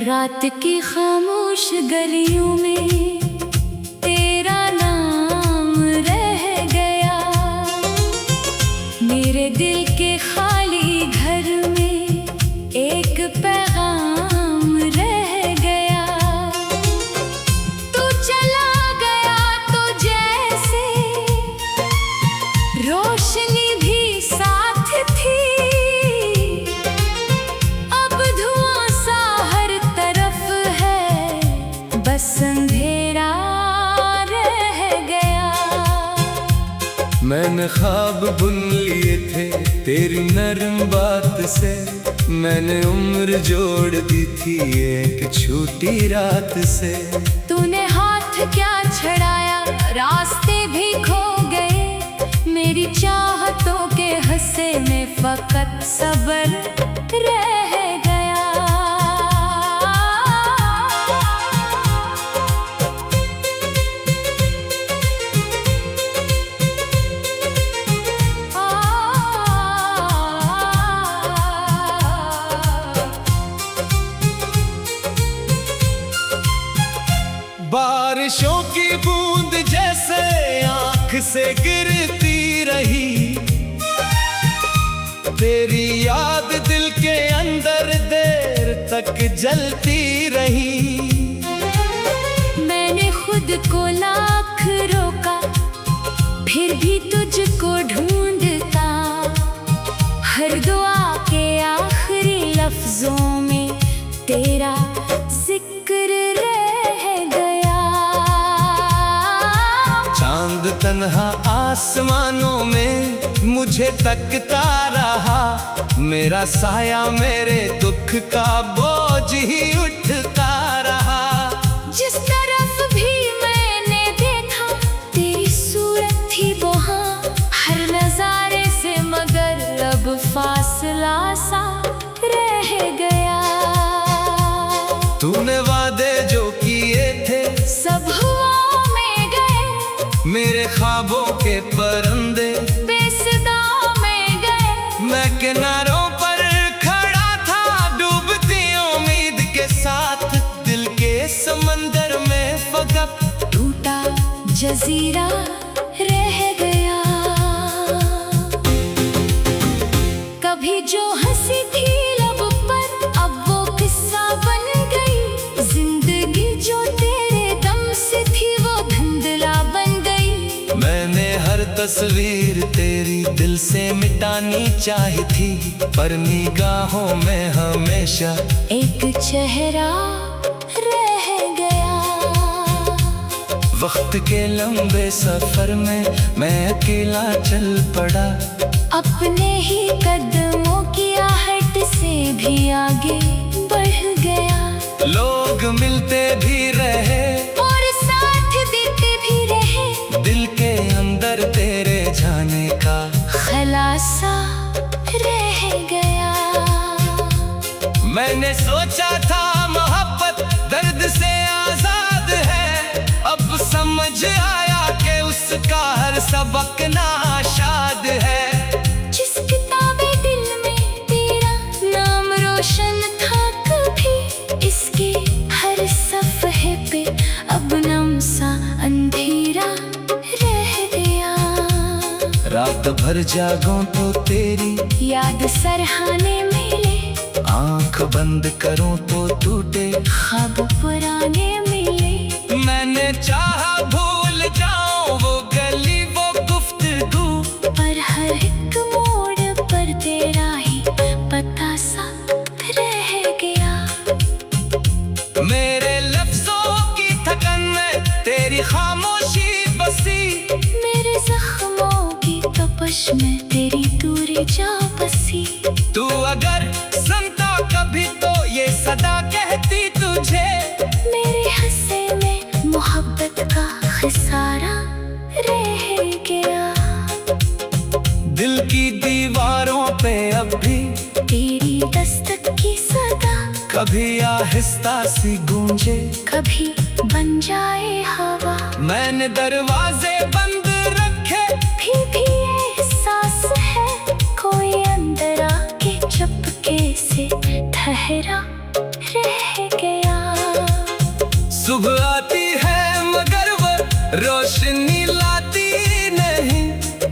रात की खामोश गलियों में तेरा नाम रह गया, मेरे दिल के खाली घर में एक पैगाम रह गया। तू चला गया तो जैसे रोशनी भी साथ थी, अंधेरा रह गया। मैंने ख्वाब बुन लिए थे तेरी नरम बात से, मैंने उम्र जोड़ दी थी एक छोटी रात से। तूने हाथ क्या छड़ाया, रास्ते भी खो गए, मेरी चाहतों के हंसे में फकत सब्र रह गया। बारिशों की बूंद जैसे आँख से गिरती रही, तेरी याद दिल के अंदर देर तक जलती रही। मैंने खुद को लाख रोका, फिर भी तुझको ढूंढता, हर दुआ के आखिरी लफ्जों में तेरा जिक्र तन्हा आसमानों में मुझे तकता रहा, मेरा साया मेरे दुख का बोझ ही उठता रहा। जिस तरफ भी मैंने देखा तेरी सूरत थी वहाँ, हर नजारे से मगर अब फासला सा रह गया। तूने वादे जो किए थे सब हुआ मेरे ख्वाबों के परिंदे बेसदा में गए। मैं किनारों पर खड़ा था डूबती उम्मीद के साथ, दिल के समंदर में फकत टूटा जजीरा रह गया। कभी जो हंसी थी लब पर अब वो किस्सा बन गई, जिंदगी जो तेरे दम से थी वो धुंधला बन गई। मैंने हर तस्वीर तेरी दिल से मिटानी चाही थी, पर निगाहों में हमेशा एक चेहरा रह गया। वक्त के लंबे सफर में मैं अकेला चल पड़ा, अपने ही कदमों की आहट से भी आगे बढ़ गया। लोग मिलते भी रहे और साथ देते भी रहे, दिल के अंदर तेरे जाने का खलासा रह गया। मैंने सोचा था मोहब्बत दर्द से आजाद है, अब समझ आया कि उसका हर सबक नाशाद है। जिस किताबे दिल में तेरा नाम रोशन था कभी, इसके हर सफ़हे पे अब नम सा अंधेरा रह गया। रात भर जागूं तो तेरी याद सरहाने मिले, आँख बंद करूं तो टूटे ख्वाब पुराने मिले। मैंने चाहा भूल जाऊं वो गली वो गुफ्तगू, पर हर एक मोड़ पर तेरा ही पता सा रह गया। मेरे लफ्जों की थकन में तेरी खामोशी बसी, मेरे जख्मों की तपश में तेरी दूरी जा बसी। तू अगर सुनता कभी तो ये सदा कहती तुझे, मेरे हंसे में मोहब्बत का हिस्सा आहिस्ता सी गूंजे, कभी बन जाए हवा। मैंने दरवाजे बंद रखे, फिर भी एहसास है कोई अंदर आके चुपके से ठहरा रह गया। सुबह आती है मगर वो रोशनी लाती नहीं,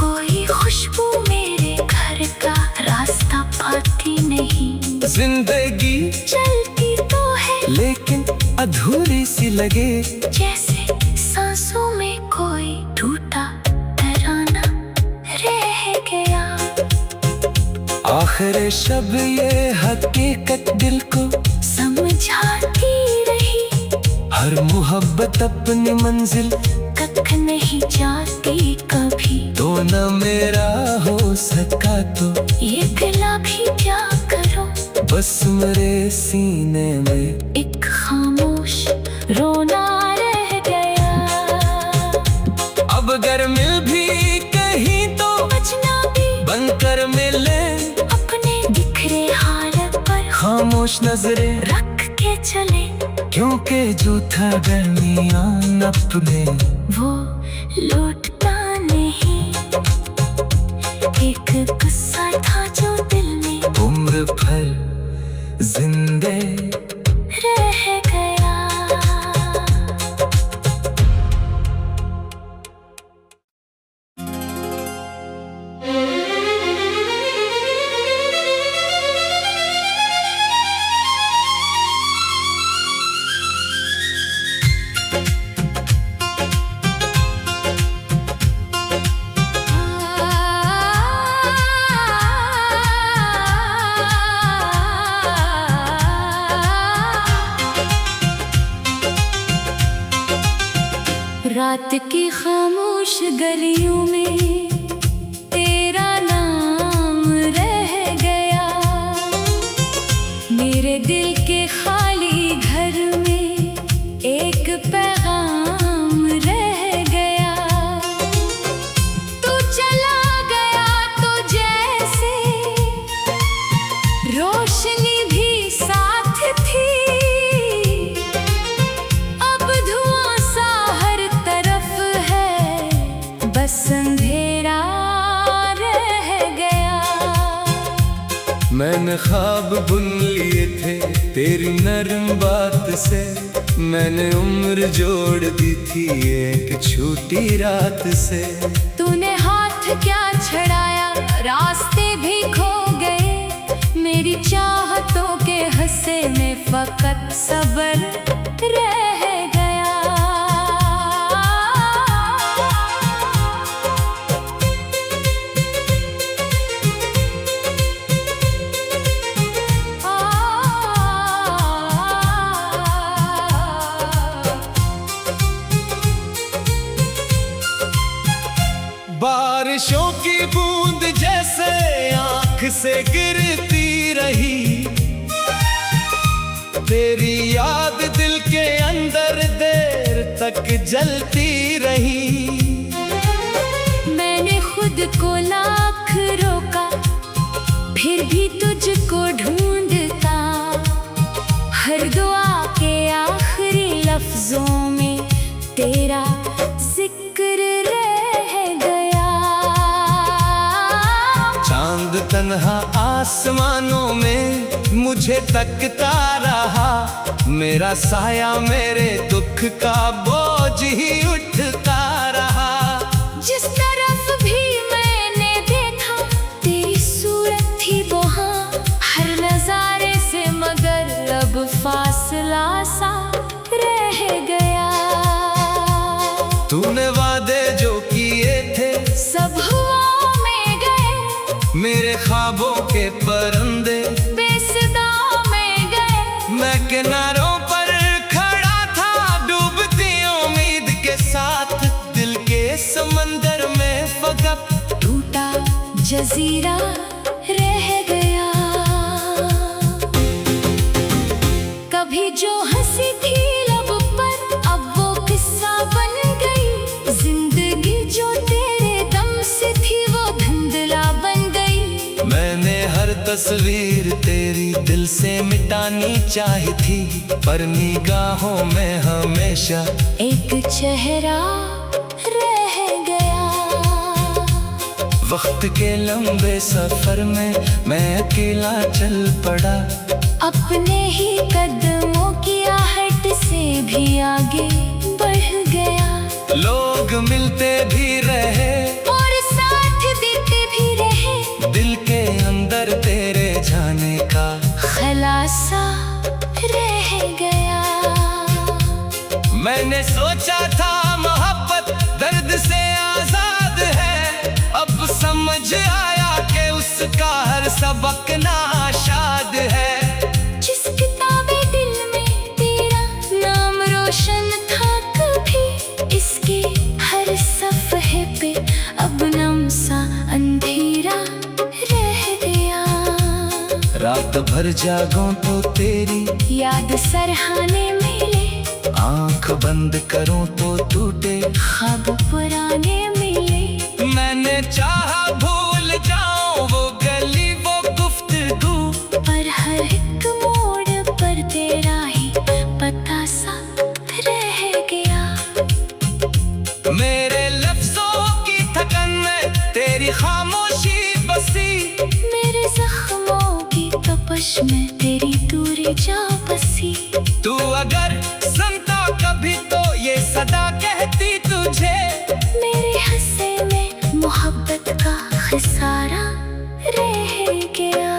कोई खुशबू मेरे घर का रास्ता पाती नहीं। जिंदगी चलती तो है लेकिन अधूरी सी लगे, जैसे सांसों में कोई टूटा तराना रह गया। आखिर शब ये हकीकत दिल को समझाती रही, हर मोहब्बत अपनी मंजिल तक नहीं जाती कभी। तो न मेरा हो सका तो ये गिला भी क्या करो, बस मेरे सीने में एक खामोश रोना रह गया। अब अगर मिल भी कहीं तो अजनबी बनकर मिले, अपने बिखरे हालत पर खामोश नजरें रख के चले। क्योंकि जो था दरमियान अपने वो लौटता नहीं, एक गुस्सा था जो दिल में उम्र भर जिंदे रह गया। रात की खामोश गलियों में तेरा नाम रह गया, मेरे दिल के खाली घर में एक पैगाम रह गया। तू चला गया तो जैसे रोशनी भी साथ थी, बस अंधेरा रह गया। मैंने ख्वाब बुन लिए थे तेरी नरम बात से, मैंने उम्र जोड़ दी थी एक छोटी रात से। तूने हाथ क्या छड़ाया, रास्ते भी खो गए, मेरी चाहतों के हंसे में फकत सब्र रह गया। बारिशों की बूंद जैसे आंख से गिरती रही, तेरी याद दिल के अंदर देर तक जलती रही। मैंने खुद को लाख रोका, फिर भी तुझको ढूंढता, हर दुआ के आखिरी लफ्जों में तेरा जिक्र रह गया। चांद तन्हा आसमानों में मुझे तकता रहा, मेरा साया मेरे दुख का बोझ ही उठता रहा। जिस तरफ भी मैंने देखा तेरी सूरत थी वहाँ, हर नजारे से मगर अब फासला सा रह गया। तूने वादे जो किए थे सब हुआ में गए, मेरे ख्वाबों के परिंदे बेसदा में गए। मैं किनारों पर खड़ा था डूबती उम्मीद के साथ, दिल के समंदर में फकत टूटा जजीरा रह गया। कभी जो हंसी थी लब पर अब वो किस्सा बन गई, जिंदगी जो तेरे दम से थी वो धुंधला बन गई। मैंने हर तस्वीर तेरी दिल से मिटानी चाही थी, पर निगाहों में हमेशा एक चेहरा रह गया। वक्त के लंबे सफर में मैं अकेला चल पड़ा, अपने ही कदमों की आहट से भी आगे बढ़ गया। लोग मिलते भी रहे और साथ देते भी रहे, दिल के अंदर तेरे जाने का खलासा रह गया। मैंने सोचा था मोहब्बत दर्द से आजाद है, अब समझ आया कि उसका हर सबक नाशाद है। जिस किताबे दिल में तेरा नाम रोशन था कभी, इसके हर सफ़हे पे अब नम सा अंधेरा रह गया। रात भर जागूं तो तेरी याद सरहाने मिले, आंख बंद करूं तो टूटे ख्वाब पुराने मिले। मैंने चाहा भूल जाऊं वो गली वो गुफ्तगू, पर हर एक मोड़ पर तेरा ही पता सा रह गया। मेरे लफ्जों की थकन में तेरी खामोशी बसी, मेरे जख्मों की तपश में तेरी दूरी जा बसी। तू अगर सुनता कभी तो ये सदा कहती तुझे, मेरे हंसे में मोहब्बत का खसारा रह गया।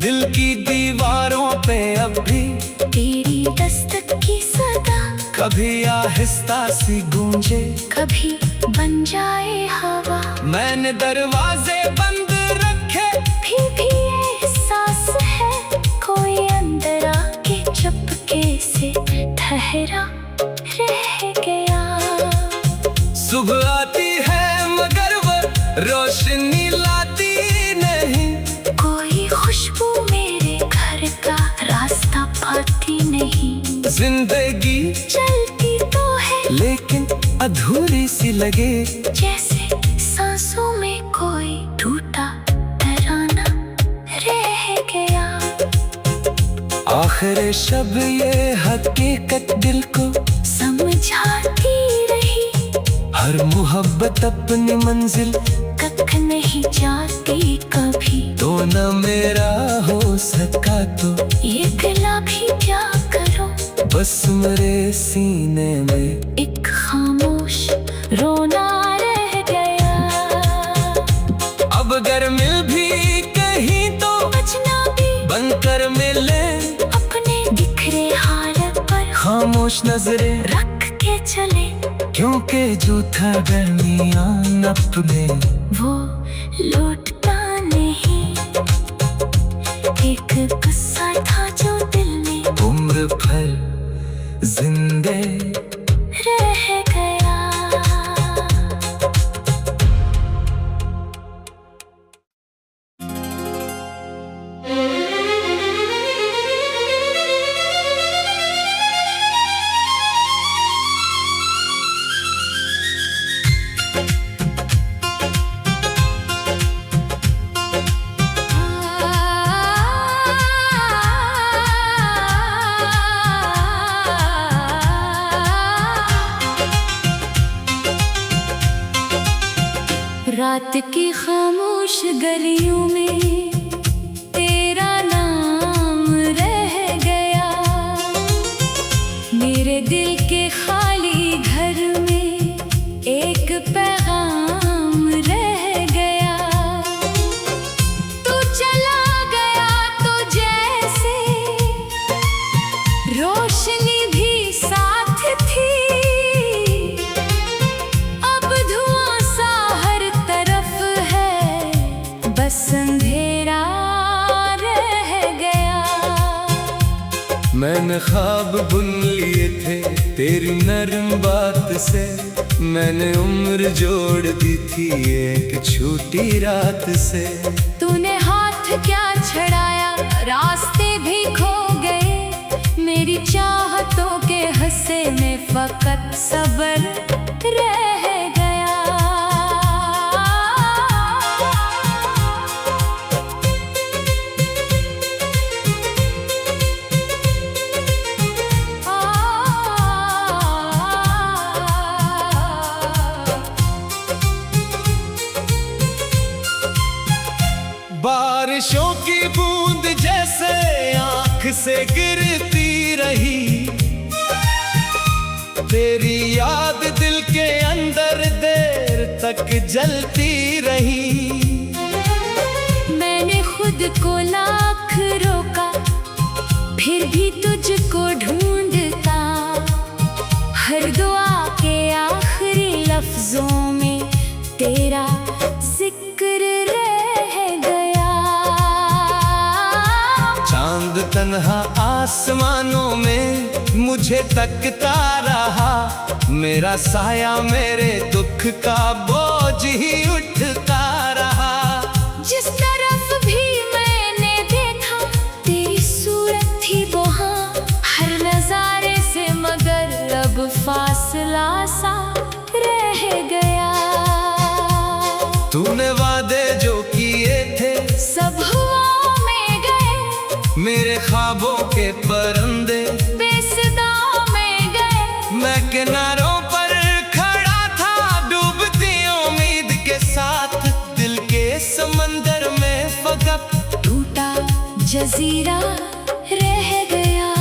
दिल की दीवारों पे अब भी तेरी दस्तक की सदा, कभी आहिस्ता सी गूंजे कभी बन जाए हवा। मैंने दरवाजे बंद रखे, भी एहसास है कोई अंदर आके चुपके से ठहरा रह गया। सुबह आती है मगर वो रोशनी लाती नहीं, कोई खुशबू मेरे घर का रास्ता पाती नहीं। जिंदगी चलती तो है लेकिन अधूरी सी लगे, जैसे सांसों में कोई टूटा तराना रह गया। आखिर शब ये हकीकत दिल को समझाती रही, हर मोहब्बत अपनी मंजिल कख नहीं जाती कभी। तो न मेरा हो सका तो ये गिला भी क्या करूं, बस मेरे सीने में एक खामोश रोना रह गया। अब अगर मिल भी कहीं तो अजनबी बनकर मिले, अपने बिखरे हालत पर खामोश नजरें रख के चले। क्योंकि जो था दरमियान अपने वो लौटता नहीं, एक गुस्सा था जो दिल में उम्र भर जिंदे रह गया। रात की खामोश गलियों में तेरा नाम रह गया, मेरे दिल के खाली घर में एक पैगाम रह गया। तू चला गया तो जैसे रोशनी भी साथ थी, अब धुआं सा हर तरफ है, बस अंधेरा रह गया। मैंने ख्वाब बुन लिए थे तेरी नरम बात से, मैंने उम्र जोड़ दी थी एक छोटी रात से। तूने हाथ क्या छड़ाया, रास्ते भी खो गए, मेरी चाहतों के हंसे में फकत सब्र रह गया। से गिरती रही। तेरी याद दिल के अंदर देर तक जलती रही। मैंने खुद को लाख रोका, फिर भी तुझको ढूंढता। हर दुआ के आखिरी लफ्जों में तेरा जिक्र रह गया। चांद तन्हा आसमानों में मुझे तकता रहा। मेरा साया मेरे दुख का बोझ ही उठता रहा। जिस तरफ भी मैंने देखा तेरी सूरत थी वहाँ, हर नजारे से मगर अब फासला सा रह गया। तूने वादे जो किए थे सब हुआ में गए, मेरे ख्वाबों के परंदे बेसदा में गए। मैं किनारों पर खड़ा था डूबती उम्मीद के साथ। दिल के समंदर में फकत टूटा जजीरा रह गया।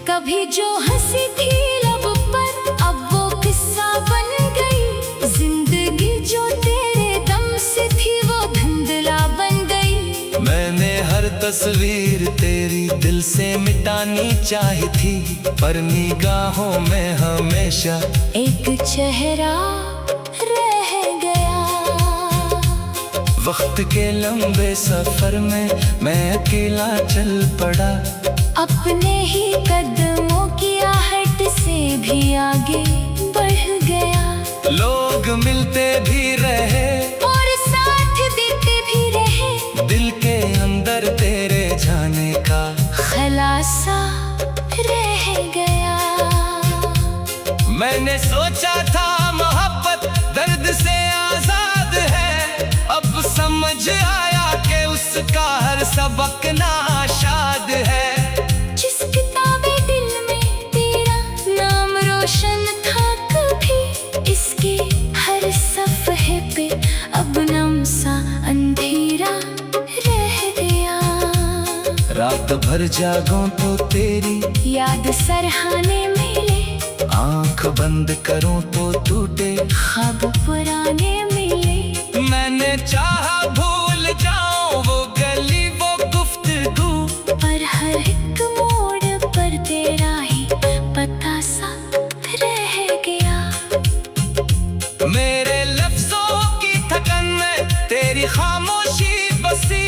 कभी जो हंसी थी लब पर अब वो किस्सा बन गई। जिंदगी जो तेरे दम से थी वो धुंधला बन गई। मैंने हर तस्वीर तेरी दिल से मिटानी चाही थी, पर निगाहों में हमेशा एक चेहरा रह गया। वक्त के लंबे सफर में मैं अकेला चल पड़ा। अपने ही कदमों की आहट से भी आगे बढ़ गया। लोग मिलते भी रहे और साथ देते भी रहे। दिल के अंदर तेरे जाने का खलासा रह गया। मैंने सोचा था मोहब्बत दर्द से आजाद है। अब समझ आया कि उसका हर सबक नाशाद है। जिस किताबे दिल में तेरा नाम रोशन था कभी, इसके हर सफ़हे पे अब नम सा अंधेरा रह गया। रात भर जागूं तो तेरी याद सरहाने मिले, आंख बंद करूं तो टूटे ख्वाब पुराने मिले। मैंने चाहा भूल जाऊं वो गली वो गुफ्तगू, पर हर एक मोड़ पर तेरा ही पता सा रह गया। मेरे लफ्जों की थकन में तेरी खामोशी बसी।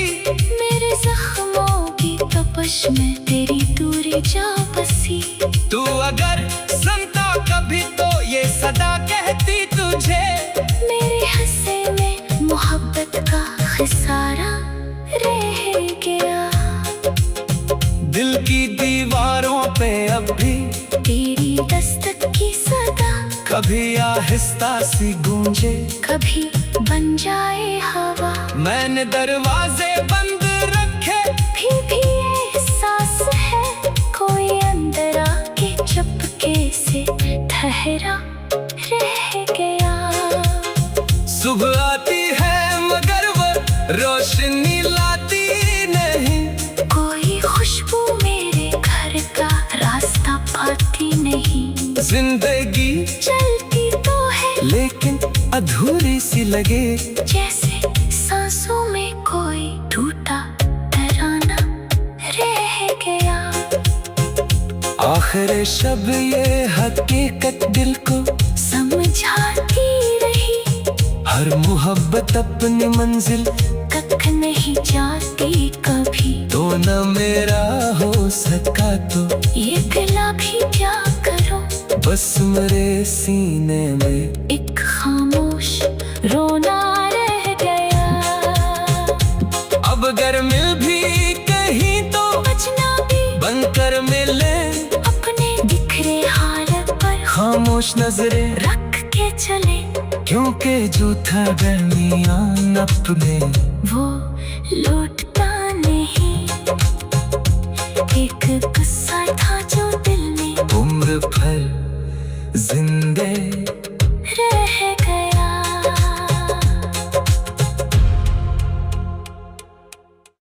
मेरे जख्मों की तपश में तेरी दूरी जा बसी। तू अगर सुनता कभी तो ये सदा कहती तुझे, मेरे हंसे में मोहब्बत का खसारा रह गया। दिल की दीवारों पे अब भी तेरी दस्तक की सदा कभी आहिस्ता सी गूंजे, कभी बन जाए हवा। मैंने दरवाजे बंद रखे फिर भी एहसास है कोई अंदर आके चुपके से ठहरा रह गया। सुबह आती है मगर वो रोशनी लाती नहीं। कोई खुशबू मेरे घर का रास्ता पाती नहीं। जिंदगी चलती तो है लेकिन अधूरी सी लगे, जैसे सांसों में कोई टूटा तराना रह गया। आखिर शब ये हकीकत दिल को समझाती रही। हर मोहब्बत अपनी मंजिल तक नहीं जाती कभी। तो न मेरा हो सका तो ये गिला भी क्या करूं, बस मेरे सीने में एक खामोश रोना रह गया। अब अगर मिल भी कहीं तो अजनबी बनकर मिले, अपने बिखरे हालत पर खामोश नजरें रख के चले। क्योंकि जो था दरमियान अपने वो लौटता नहीं। एक गुस्सा